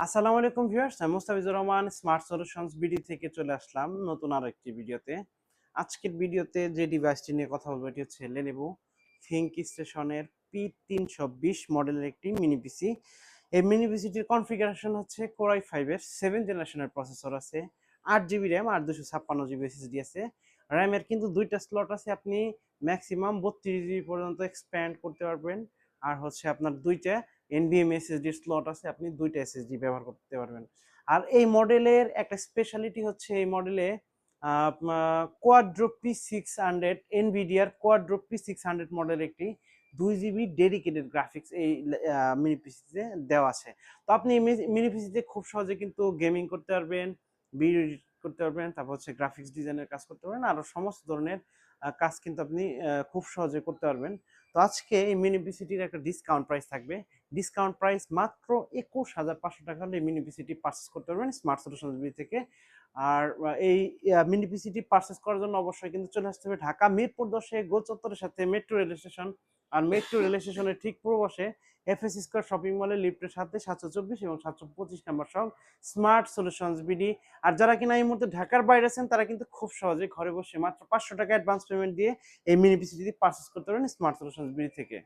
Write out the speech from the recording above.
আসসালামু আলাইকুম ভিউয়ার্স, আমি Mustafizur Rahman smart solutions BD থেকে চলে আসলাম নতুন আরো একটি ভিডিওতে। আজকের ভিডিওতে যে ডিভাইসটি নিয়ে কথা বলবো এটি হচ্ছে Lenovo Think স্টেশনের P320 মডেলের একটি মিনি পিসি। এই মিনি পিসিটির কনফিগারেশন হচ্ছে Core i5 এর 7th জেনারেশনের প্রসেসর আছে, 8GB RAM আর 256GB SSD আছে। র্যামের কিন্তু দুইটা স্লট আছে, আপনি ম্যাক্সিমাম 32GB পর্যন্ত এক্সপ্যান্ড করতে পারবেন। আর হচ্ছে আপনার দুইটা NVMe SSD স্লট আছে, আপনি দুইটা SSD ব্যবহার করতে পারবেন। আর এই মডেলের একটা স্পেশালিটি হচ্ছে এই মডেলে কোয়াড্রো P600 এনভিডিয়ার কোয়াড্রো P600 মডেল একটি 2GB ডেডিকেটেড গ্রাফিক্স এই মিনি পিসিতে দেওয়া আছে। তো আপনি মিনি পিসিতে খুব সহজে কিন্তু গেমিং করতে পারবেন, ভিডিও এডিট করতে পারবেন, তারপর হচ্ছে গ্রাফিক্স ডিজাইনের কাজ করতে পারবেন, আরো সমস্ত ধরনের কাজ কিন্তু আপনি খুব সহজে করতে পারবেন। তো আজকে এই মিনি পিসিটির একটা ডিসকাউন্ট প্রাইস থাকবে। ডিসকাউন্ট প্রাইস মাত্র 21,500 টাকা হলে মিনি পিসিটি পারচেস করতে পারবেন স্মার্ট সলিউশনস বি থেকে। আর এই মিনি পিসিটি পারচেস করার জন্য অবশ্যই কিন্তু চলে আসতে হবে ঢাকা মিরপুর 10 গোল চত্বরের সাথে মেট্রো রেল স্টেশন। আর মেট্রো রেল স্টেশনের ঠিক পূর্ব পাশে এফএস স্কয়ার শপিং মলের লিফটের সাথে 724 এবং 725 নাম্বার সব স্মার্ট সলিউশনস বিডি। আর যারা কিনা এই মুহূর্তে ঢাকার বাইরে আছেন তারা কিন্তু খুব সহজে ঘরে বসে মাত্র 500 টাকা অ্যাডভান্স পেমেন্ট দিয়ে এই মিনি পিসিটি পারচেস করতে পারেন স্মার্ট সলিউশনস বিডি থেকে।